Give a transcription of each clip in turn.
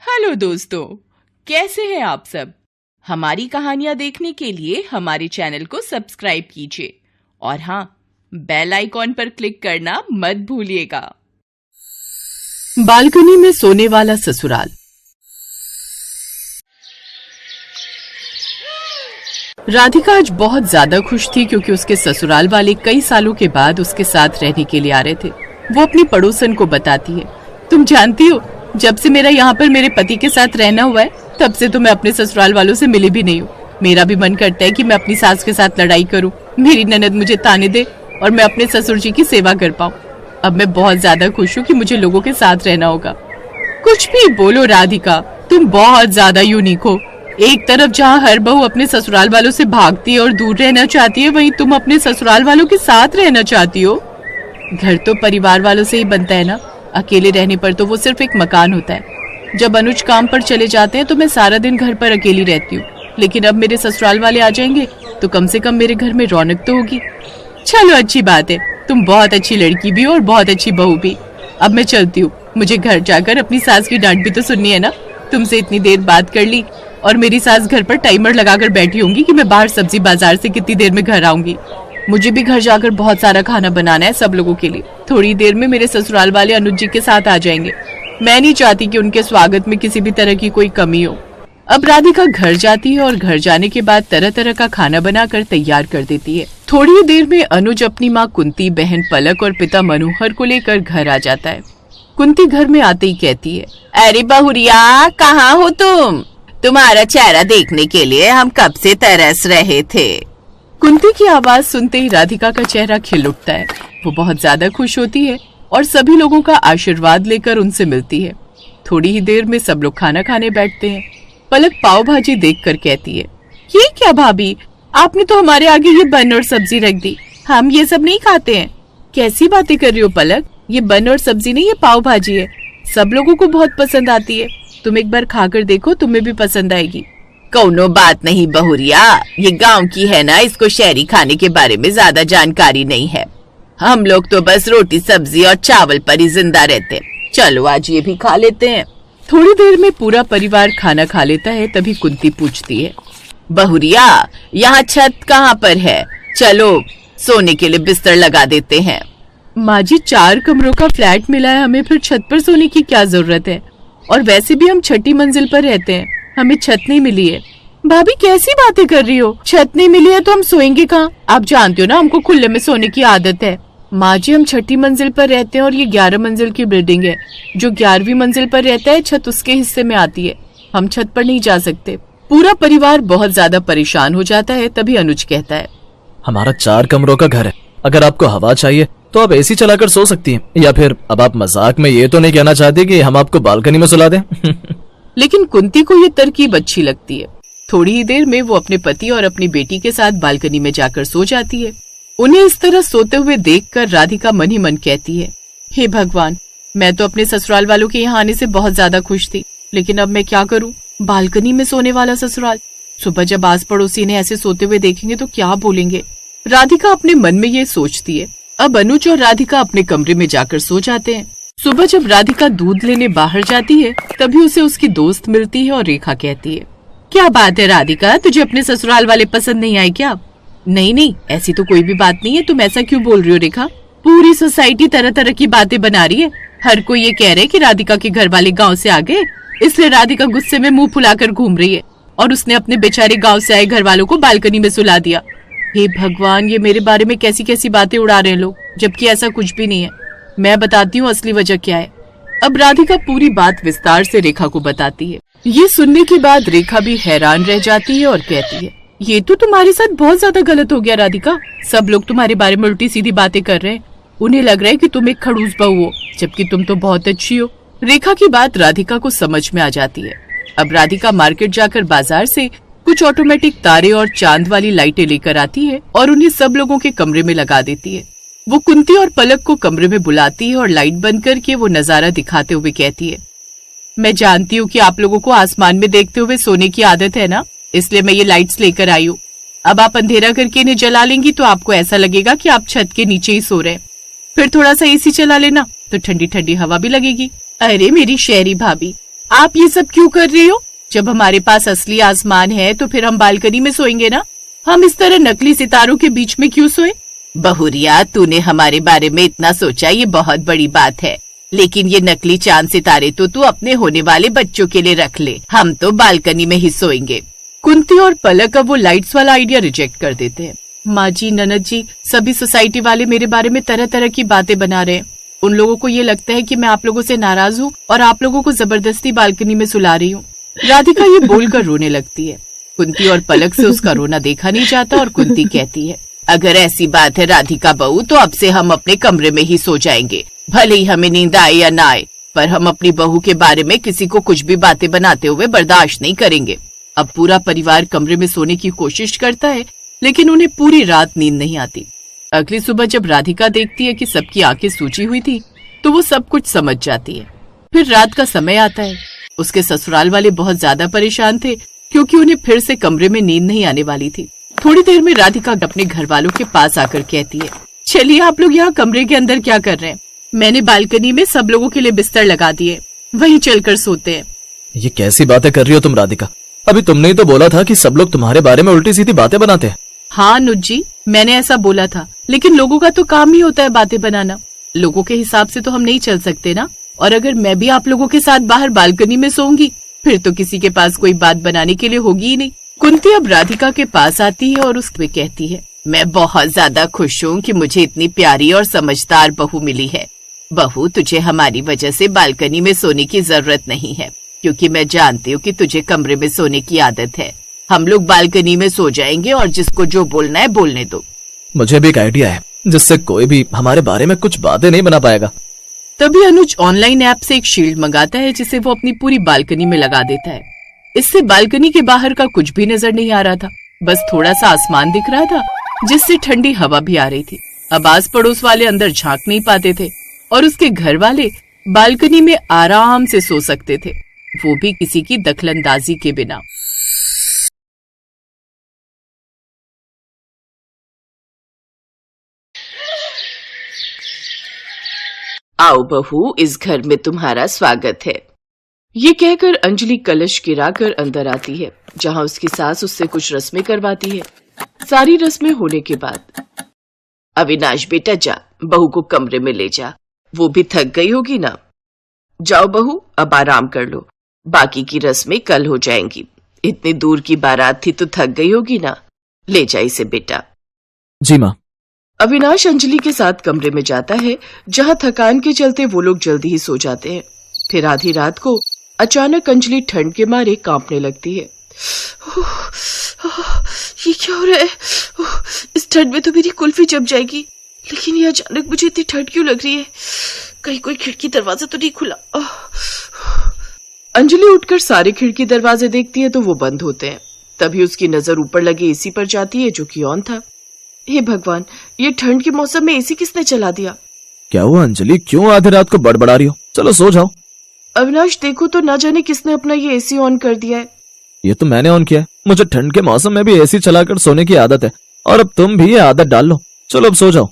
Hello दोस्तों, कैसे हैं आप सब। हमारी कहानियां देखने के लिए हमारे चैनल को सब्सक्राइब कीजिए और हाँ, बेल आइकॉन पर क्लिक करना मत भूलिएगा। बालकनी में सोने वाला ससुराल। राधिका आज बहुत ज्यादा खुश थी क्योंकि उसके ससुराल वाले कई सालों के बाद उसके साथ रहने के लिए आ रहे थे। वो अपनी पड़ोसन को बताती है, तुम जानती हो, जब से मेरा यहाँ पर मेरे पति के साथ रहना हुआ है तब से तो मैं अपने ससुराल वालों से मिली भी नहीं हूँ। मेरा भी मन करता है कि मैं अपनी सास के साथ लड़ाई करूँ, मेरी ननद मुझे ताने दे और मैं अपने ससुर जी की सेवा कर पाऊँ। अब मैं बहुत ज्यादा खुश हूँ कि मुझे लोगों के साथ रहना होगा। कुछ भी बोलो राधिका, तुम बहुत ज्यादा यूनिक हो। एक तरफ जहाँ हर बहू अपने ससुराल वालों से भागती है और दूर रहना चाहती है, वहीं तुम अपने ससुराल वालों के साथ रहना चाहती हो। घर तो परिवार वालों से ही बनता है ना, अकेले रहने पर तो वो सिर्फ एक मकान होता है। जब अनुज काम पर चले जाते हैं तो मैं सारा दिन घर पर अकेली रहती हूँ, लेकिन अब मेरे ससुराल वाले आ जाएंगे तो कम से कम मेरे घर में रौनक तो होगी। चलो अच्छी बात है, तुम बहुत अच्छी लड़की भी हो और बहुत अच्छी बहू भी। अब मैं चलती हूँ, मुझे घर जाकर अपनी सास की डांट भी तो सुननी है ना। तुमसे इतनी देर बात कर ली और मेरी सास घर पर टाइमर लगाकर बैठी होंगी कि मैं बाहर सब्जी बाजार से कितनी देर में घर आऊंगी। मुझे भी घर जाकर बहुत सारा खाना बनाना है सब लोगों के लिए। थोड़ी देर में मेरे ससुराल वाले अनुज जी के साथ आ जाएंगे। मैं नहीं चाहती कि उनके स्वागत में किसी भी तरह की कोई कमी हो। अब राधिका घर जाती है और घर जाने के बाद तरह तरह का खाना बनाकर तैयार कर देती है। थोड़ी ही देर में अनुज अपनी माँ कुंती, बहन पलक और पिता मनोहर को लेकर घर आ जाता है। कुंती घर में आते ही कहती है, अरे बहुरिया, कहाँ हो तुम? तुम्हारा चेहरा देखने के लिए हम कब से तरस रहे थे। कुंती की आवाज सुनते ही राधिका का चेहरा खिल उठता है। वो बहुत ज्यादा खुश होती है और सभी लोगों का आशीर्वाद लेकर उनसे मिलती है। थोड़ी ही देर में सब लोग खाना खाने बैठते हैं। पलक पाव भाजी देखकर कहती है, ये क्या भाभी, आपने तो हमारे आगे ये बन और सब्जी रख दी, हम ये सब नहीं खाते हैं। कैसी बातें कर रही हो पलक, ये बन और सब्जी नहीं, ये पाव भाजी है। सब लोगों को बहुत पसंद आती है, तुम एक बार खाकर देखो, तुम्हें भी पसंद आएगी। कौनो बात नहीं बहुरिया, ये गांव की है ना, इसको शहरी खाने के बारे में ज्यादा जानकारी नहीं है। हम लोग तो बस रोटी सब्जी और चावल पर ही जिंदा रहते। चलो आज ये भी खा लेते हैं। थोड़ी देर में पूरा परिवार खाना खा लेता है। तभी कुंती पूछती है, बहुरिया, यहाँ छत कहाँ पर है? चलो सोने के लिए बिस्तर लगा देते हैं। माँ जी, 4 कमरों का फ्लैट मिला है हमें, फिर छत पर सोने की क्या जरूरत है? और वैसे भी हम 6ठी मंजिल पर रहते हैं, हमें छत नहीं मिली है। भाभी कैसी बातें कर रही हो, छत नहीं मिली है तो हम सोएंगे कहाँ? आप जानते हो ना, हमको खुले में सोने की आदत है। माँ जी, हम 6ठी मंजिल पर रहते हैं और ये 11 मंजिल की बिल्डिंग है। जो 11वीं मंजिल पर रहता है, छत उसके हिस्से में आती है, हम छत पर नहीं जा सकते। पूरा परिवार बहुत ज्यादा परेशान हो जाता है। तभी अनुज कहता है, हमारा 4 कमरों का घर है, अगर आपको हवा चाहिए तो आप एसी चलाकर सो सकती हैं, या फिर अब आप मजाक में ये तो नहीं कहना चाहती कि हम आपको बालकनी में सुला दें? लेकिन कुंती को ये तरकीब अच्छी लगती है। थोड़ी ही देर में वो अपने पति और अपनी बेटी के साथ बालकनी में जाकर सो जाती है। उन्हें इस तरह सोते हुए देखकर राधिका मन ही मन कहती है, हे भगवान, मैं तो अपने ससुराल वालों के यहाँ आने से बहुत ज्यादा खुश थी, लेकिन अब मैं क्या करूँ? बालकनी में सोने वाला ससुराल। सुबह जब आस पड़ोसी ने ऐसे सोते हुए देखेंगे तो क्या बोलेंगे? राधिका अपने मन में ये सोचती है। अब अनुज और राधिका अपने कमरे में जाकर सो जाते हैं। सुबह जब राधिका दूध लेने बाहर जाती है तभी उसे उसकी दोस्त मिलती है और रेखा कहती है, क्या बात है राधिका, तुझे अपने ससुराल वाले पसंद नहीं आए क्या? नहीं नहीं, ऐसी तो कोई भी बात नहीं है, तुम ऐसा क्यों बोल रही हो रेखा? पूरी सोसाइटी तरह तरह की बातें बना रही है। हर कोई ये कह रहे कि राधिका के घर वाले गाँव से आ गए, इसलिए राधिका गुस्से में मुँह फुलाकर घूम रही है और उसने अपने बेचारे गाँव से आए घर वालों को बालकनी में सुला दिया। हे भगवान, ये मेरे बारे में कैसी कैसी बातें उड़ा रहे हैं लोग, जबकि ऐसा कुछ भी नहीं है। मैं बताती हूँ असली वजह क्या है। अब राधिका पूरी बात विस्तार से रेखा को बताती है। ये सुनने के बाद रेखा भी हैरान रह जाती है और कहती है, ये तो तुम्हारे साथ बहुत ज्यादा गलत हो गया राधिका। सब लोग तुम्हारे बारे में उल्टी सीधी बातें कर रहे हैं। उन्हें लग रहा है कि तुम एक खड़ूस बहू हो, जबकि तुम तो बहुत अच्छी हो। रेखा की बात राधिका को समझ में आ जाती है। अब राधिका मार्केट जाकर बाजार से कुछ ऑटोमेटिक तारे और चांद वाली लाइटें लेकर आती है और उन्हें सब लोगों के कमरे में लगा देती है। वो कुंती और पलक को कमरे में बुलाती है और लाइट बंद करके वो नजारा दिखाते हुए कहती है, मैं जानती हूँ कि आप लोगों को आसमान में देखते हुए सोने की आदत है ना, इसलिए मैं ये लाइट्स लेकर आई हूँ। अब आप अंधेरा करके इन्हें जला लेंगी तो आपको ऐसा लगेगा कि आप छत के नीचे ही सो रहे हैं। फिर थोड़ा सा एसी चला लेना तो ठंडी ठंडी हवा भी लगेगी। अरे मेरी शहरी भाभी, आप ये सब क्यों कर रही हो? जब हमारे पास असली आसमान है तो फिर हम बालकनी में सोएंगे ना। हम इस तरह नकली सितारों के बीच में क्यों सोए? बहुरिया, तूने हमारे बारे में इतना सोचा, ये बहुत बड़ी बात है। लेकिन ये नकली चांद सितारे तो तू अपने होने वाले बच्चों के लिए रख ले, हम तो बालकनी में ही सोएंगे। कुंती और पलक अब वो लाइट्स वाला आइडिया रिजेक्ट कर देते हैं। माँ जी, ननद जी, सभी सोसाइटी वाले मेरे बारे में तरह तरह की बातें बना रहे हैं। उन लोगों को ये लगता है कि मैं आप लोगों से नाराज हूँ और आप लोगों को जबरदस्ती बालकनी में सुला रही हूँ। राधिका ये बोलकर रोने लगती है। कुंती और पलक से उसका रोना देखा नहीं जाता और कुंती कहती है, अगर ऐसी बात है राधिका बहू, तो अब से हम अपने कमरे में ही सो जाएंगे। भले ही हमें नींद आए या ना आए, पर हम अपनी बहू के बारे में किसी को कुछ भी बातें बनाते हुए बर्दाश्त नहीं करेंगे। अब पूरा परिवार कमरे में सोने की कोशिश करता है, लेकिन उन्हें पूरी रात नींद नहीं आती। अगली सुबह जब राधिका देखती है कि सबकी आंखें सूजी हुई थी, तो वो सब कुछ समझ जाती है। फिर रात का समय आता है। उसके ससुराल वाले बहुत ज्यादा परेशान थे, क्योंकि उन्हें फिर से कमरे में नींद नहीं आने वाली थी। थोड़ी देर में राधिका अपने घर वालों के पास आकर कहती है, चलिए आप लोग यहाँ कमरे के अंदर क्या कर रहे हैं? मैंने बालकनी में सब लोगों के लिए बिस्तर लगा दिए, वहीं चलकर सोते हैं। ये कैसी बातें कर रही हो तुम राधिका? अभी तुमने ही तो बोला था कि सब लोग तुम्हारे बारे में उल्टी सीधी बातें बनाते हैं। हाँ अनुज जी, मैंने ऐसा बोला था, लेकिन लोगों का तो काम ही होता है बातें बनाना। लोगों के हिसाब से तो हम नहीं चल सकते ना। और अगर मैं भी आप लोगों के साथ बाहर बालकनी में सोऊंगी, फिर तो किसी के पास कोई बात बनाने के लिए होगी ही नहीं। कुंती अब राधिका के पास आती है और उसमें कहती है, मैं बहुत ज्यादा खुश हूँ कि मुझे इतनी प्यारी और समझदार बहू मिली है। बहू, तुझे हमारी वजह से बालकनी में सोने की जरूरत नहीं है, क्योंकि मैं जानती हूँ कि तुझे कमरे में सोने की आदत है। हम लोग बालकनी में सो जाएंगे और जिसको जो बोलना है बोलने दो। मुझे भी एक आइडिया है जिससे कोई भी हमारे बारे में कुछ बातें नहीं बना पाएगा। तभी अनुज ऑनलाइन ऐप से एक शील्ड मंगाता है, जिसे वो अपनी पूरी बालकनी में लगा देता है। इससे बालकनी के बाहर का कुछ भी नजर नहीं आ रहा था, बस थोड़ा सा आसमान दिख रहा था, जिससे ठंडी हवा भी आ रही थी। अब आस पड़ोस वाले अंदर झांक नहीं पाते थे और उसके घर वाले बालकनी में आराम से सो सकते थे, वो भी किसी की दखलंदाजी के बिना। आओ बहू, इस घर में तुम्हारा स्वागत है। ये कहकर अंजलि कलश गिराकर अंदर आती है, जहाँ उसकी सास उससे कुछ रस्में करवाती है। सारी रस्में होने के बाद, अविनाश बेटा जा, बहू को कमरे में ले जा, वो भी थक गई होगी ना। जाओ बहू, अब आराम कर लो, बाकी की रस्में कल हो जाएंगी। इतनी दूर की बारात थी तो थक गई होगी ना। ले जा इसे बेटा। जी माँ। अविनाश अंजलि के साथ कमरे में जाता है, जहाँ थकान के चलते वो लोग जल्दी ही सो जाते हैं। फिर आधी रात को अचानक अंजलि ठंड के मारे कांपने लगती है। ये क्या हो रहा है? इस ठंड में तो मेरी कुल्फी जम जाएगी, लेकिन ये अचानक मुझे इतनी ठंड क्यों लग रही है? कहीं कोई खिड़की दरवाजा तो नहीं खुला? अंजलि उठकर सारे खिड़की दरवाजे देखती है तो वो बंद होते हैं। तभी उसकी नजर ऊपर लगे एसी पर जाती है, जो कि ऑन था। हे भगवान, ये ठंड के मौसम में एसी किसने चला दिया? क्या हुआ अंजलि, क्यों आधी रात को बड़बड़ा रही हो? चलो सो जाओ। अविनाश देखो तो, ना जाने किसने अपना ये एसी ऑन कर दिया है। ये तो मैंने ऑन किया है। मुझे ठंड के मौसम में भी एसी चलाकर सोने की आदत है, और अब तुम भी ये आदत डाल लो। चलो अब सो जाओ।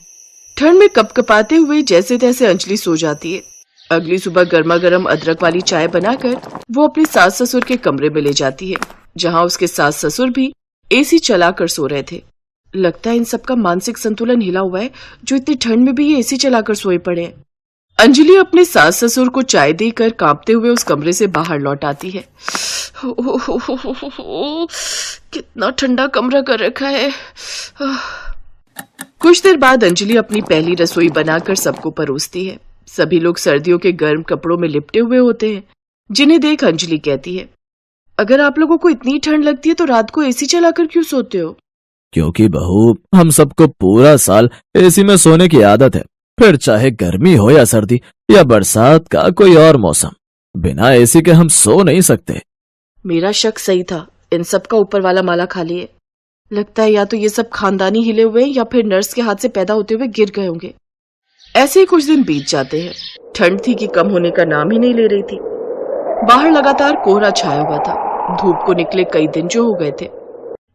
ठंड में कपकपाते हुए जैसे तैसे अंजलि सो जाती है। अगली सुबह गर्मा गर्म अदरक वाली चाय बनाकर वो अपने सास ससुर के कमरे में ले जाती है, जहाँ उसके सास ससुर भी एसी चलाकर सो रहे थे। लगता है इन सबका मानसिक संतुलन हिला हुआ है, जो इतनी ठंड में भी ये एसी चलाकर सोए पड़े हैं। अंजलि अपने सास ससुर को चाय देकर कांपते हुए उस कमरे से बाहर लौट आती है। कितना ठंडा कमरा कर रखा है। कुछ देर बाद अंजलि अपनी पहली रसोई बनाकर सबको परोसती है। सभी लोग सर्दियों के गर्म कपड़ों में लिपटे हुए होते हैं, जिन्हें देख अंजलि कहती है, अगर आप लोगों को इतनी ठंड लगती है तो रात को एसी चलाकर क्यों सोते हो? क्योंकि बहू, हम सबको पूरा साल एसी में सोने की आदत है, फिर चाहे गर्मी हो या सर्दी या बरसात का कोई और मौसम, बिना एसी के हम सो नहीं सकते। मेरा शक सही था, इन सब का ऊपर वाला माला खाली है। लगता है या तो ये सब खानदानी हिले हुए या फिर नर्स के हाथ से पैदा होते हुए गिर गए होंगे। ऐसे ही कुछ दिन बीत जाते हैं। ठंड थी कि कम होने का नाम ही नहीं ले रही थी। बाहर लगातार कोहरा छाया हुआ था। धूप को निकले कई दिन जो हो गए थे।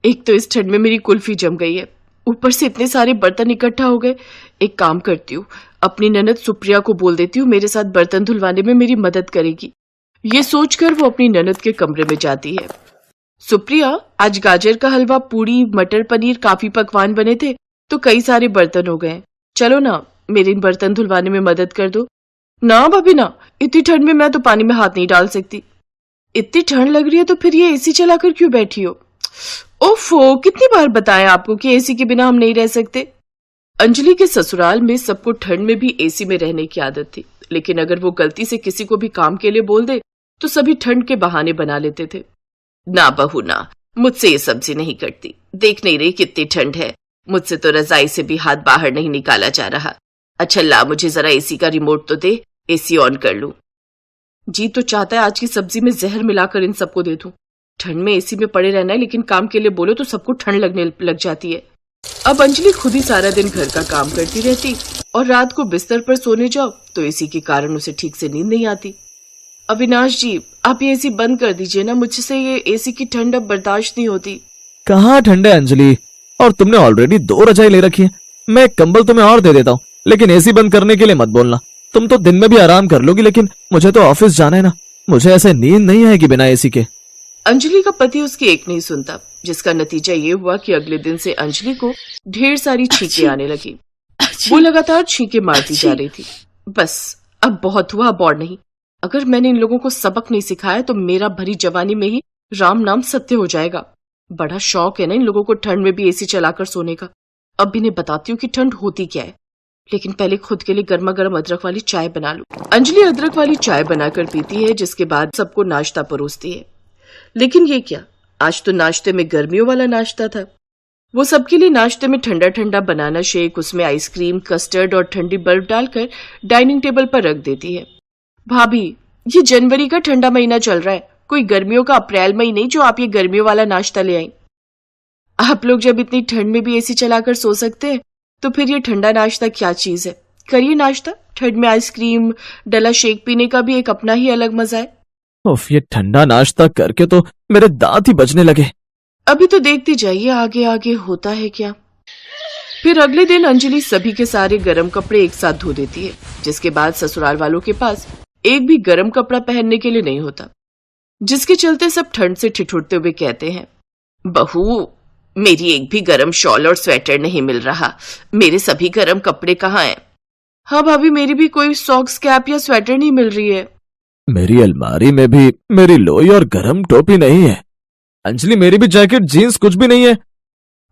एक तो इस ठंड में मेरी कुल्फी जम गई है, ऊपर से इतने सारे बर्तन इकट्ठा हो गए। एक काम करती हूँ, अपनी ननद सुप्रिया को बोल देती हूँ मेरे साथ बर्तन धुलवाने में मेरी मदद करेगी। ये सोचकर वो अपनी ननद के कमरे में जाती है। सुप्रिया, आज गाजर का हलवा, पूड़ी, मटर पनीर, काफी पकवान बने थे तो कई सारे बर्तन हो गए। चलो ना, मेरे इन बर्तन धुलवाने में मदद कर दो। ना भाभी ना, इतनी ठंड में मैं तो पानी में हाथ नहीं डाल सकती। इतनी ठंड लग रही है तो फिर ये एसी चलाकर क्यों बैठी हो? ओफो, कितनी बार बताया आपको कि एसी के बिना हम नहीं रह सकते। अंजलि के ससुराल में सबको ठंड में भी एसी में रहने की आदत थी, लेकिन अगर वो गलती से किसी को भी काम के लिए बोल दे तो सभी ठंड के बहाने बना लेते थे। ना बहू ना, मुझसे ये सब्जी नहीं कटती, देख नहीं रही कितनी ठंड है, मुझसे तो रजाई से भी हाथ बाहर नहीं निकाला जा रहा। अच्छा ला, मुझे जरा एसी का रिमोट तो दे, एसी ऑन कर लूं। जी तो चाहता है आज की सब्जी में जहर मिलाकर इन सबको दे दूं। ठंड में एसी में पड़े रहना है, लेकिन काम के लिए बोलो तो सबको ठंड लगने लग जाती है। अब अंजलि खुद ही सारा दिन घर का काम करती रहती और रात को बिस्तर पर सोने जाओ तो एसी के कारण उसे ठीक से नींद नहीं आती। अविनाश जी, आप ये एसी बंद कर दीजिए ना, मुझसे ये एसी की ठंड अब बर्दाश्त नहीं होती। कहाँ ठंड है अंजलि, और तुमने ऑलरेडी 2 रजाई ले रखी है। मैं एक कंबल तुम्हें और दे देता हूँ, लेकिन एसी बंद करने के लिए मत बोलना। तुम तो दिन में भी आराम कर लोगी, लेकिन मुझे तो ऑफिस जाना है ना, मुझे ऐसे नींद नहीं आएगी बिना एसी के। अंजलि का पति उसकी एक नहीं सुनता, जिसका नतीजा ये हुआ कि अगले दिन से अंजलि को ढेर सारी छींकें आने लगी। वो लगातार छींकें मारती जा रही थी। बस अब बहुत हुआ, अब और नहीं। अगर मैंने इन लोगों को सबक नहीं सिखाया तो मेरा भरी जवानी में ही राम नाम सत्य हो जाएगा। बड़ा शौक है ना इन लोगों को ठंड में भी एसी चलाकर सोने का। अब इन्हें बताती हूँ कि ठंड होती क्या है, लेकिन पहले खुद के लिए गर्मा गर्म अदरक वाली चाय बना लूं। अंजलि अदरक वाली चाय बनाकर पीती है, जिसके बाद सबको नाश्ता परोसती है। लेकिन ये क्या, आज तो नाश्ते में गर्मियों वाला नाश्ता था। वो सबके लिए नाश्ते में ठंडा ठंडा बनाना शेक, उसमें आइसक्रीम, कस्टर्ड और ठंडी बर्फ डालकर डाइनिंग टेबल पर रख देती है। भाभी, ये जनवरी का ठंडा महीना चल रहा है, कोई गर्मियों का अप्रैल मई नहीं जो आप ये गर्मियों वाला नाश्ता ले आई। आप लोग जब इतनी ठंड में भी एसी चलाकर सो सकते हैं तो फिर ये ठंडा नाश्ता क्या चीज है। करिए नाश्ता, ठंड में आइसक्रीम डला शेक पीने का भी एक अपना ही अलग मजा है। उफ, ये ठंडा नाश्ता करके तो मेरे दांत ही बजने लगे। अभी तो देखती जाइए आगे आगे होता है क्या। फिर अगले दिन अंजलि सभी के सारे गर्म कपड़े एक साथ धो देती है, जिसके बाद ससुराल वालों के पास एक भी गर्म कपड़ा पहनने के लिए नहीं होता, जिसके चलते सब ठंड से ठिठुरते हुए कहते हैं, बहू मेरी एक भी गर्म शॉल और स्वेटर नहीं मिल रहा, मेरे सभी गर्म कपड़े कहाँ हैं? हाँ भाभी, मेरी भी कोई सॉक्स, कैप या स्वेटर नहीं मिल रही है। मेरी अलमारी में भी मेरी लोई और गरम टोपी नहीं है। अंजलि, मेरी भी जैकेट, जीन्स कुछ भी नहीं है।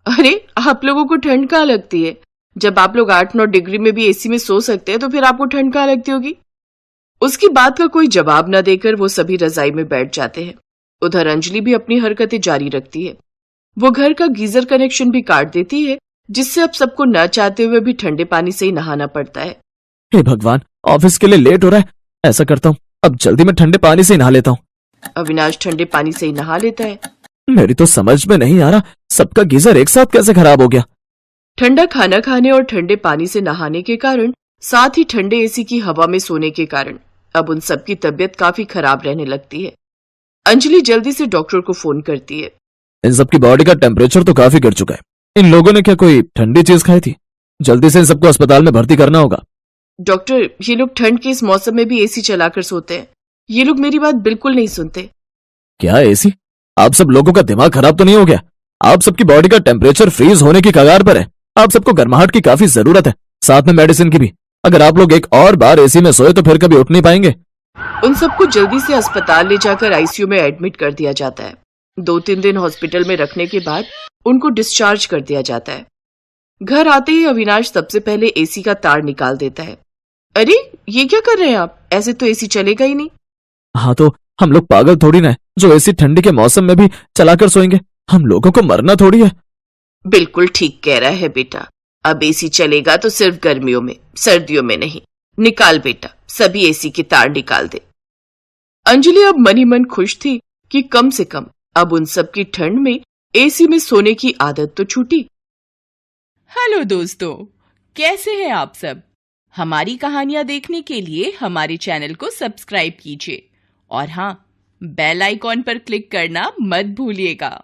अरे आप लोगों को ठंड कहाँ लगती है? जब आप लोग 8-9 डिग्री में भी एसी में सो सकते हैं तो फिर आपको ठंड कहाँ लगती होगी? उसकी बात का कोई जवाब न देकर वो सभी रजाई में बैठ जाते हैं। उधर अंजलि भी अपनी हरकतें जारी रखती है। वो घर का गीजर कनेक्शन भी काट देती है, जिससे अब सबको न चाहते हुए भी ठंडे पानी से ही नहाना पड़ता है। हे भगवान, ऑफिस के लिए लेट हो रहा है। ऐसा करता हूँ, अब जल्दी मैं ठंडे पानी से ही नहा लेता हूँ। अविनाश ठंडे पानी से ही नहा लेता है। मेरी तो समझ में नहीं आ रहा, सबका गीजर एक साथ कैसे खराब हो गया। ठंडा खाना खाने और ठंडे पानी से नहाने के कारण, साथ ही ठंडे एसी की हवा में सोने के कारण अब उन सबकी तबीयत काफी खराब रहने लगती है। अंजलि जल्दी से डॉक्टर को फोन करती है। इन सबकी बॉडी का टेम्परेचर तो काफी गिर चुका है। इन लोगों ने क्या कोई ठंडी चीज खाई थी? जल्दी से इन सबको अस्पताल में भर्ती करना होगा। डॉक्टर, ये लोग ठंड के इस मौसम में भी एसी चलाकर सोते हैं। ये लोग मेरी बात बिल्कुल नहीं सुनते। क्या एसी? आप सब लोगों का दिमाग खराब तो नहीं हो गया? आप सबकी बॉडी का टेम्परेचर फ्रीज होने की कगार पर है। आप सबको गर्माहट की काफी जरूरत है, साथ में मेडिसिन की भी। अगर आप लोग एक और बार एसी में सोए तो फिर कभी उठ नहीं पाएंगे। उन सबको जल्दी से अस्पताल ले जाकर आईसीयू में एडमिट कर दिया जाता है। 2-3 दिन हॉस्पिटल में रखने के बाद उनको डिस्चार्ज कर दिया जाता है। घर आते ही अविनाश सबसे पहले एसी का तार निकाल देता है। अरे ये क्या कर रहे हैं आप? ऐसे तो एसी चलेगा ही नहीं। हाँ तो हम लोग पागल थोड़ी ना है जो एसी ठंडी के मौसम में भी चलाकर सोएंगे। हम लोगों को मरना थोड़ी है। बिल्कुल ठीक कह रहा है बेटा, अब एसी चलेगा तो सिर्फ गर्मियों में, सर्दियों में नहीं। निकाल बेटा, सभी एसी के तार निकाल दे। अंजलि अब मन ही मन खुश थी कि कम से कम अब उन सब की ठंड में एसी में सोने की आदत तो छूटी। हेलो दोस्तों, कैसे हैं आप सब? हमारी कहानियां देखने के लिए हमारे चैनल को सब्सक्राइब कीजिए और हाँ, बेल आइकॉन पर क्लिक करना मत भूलिएगा।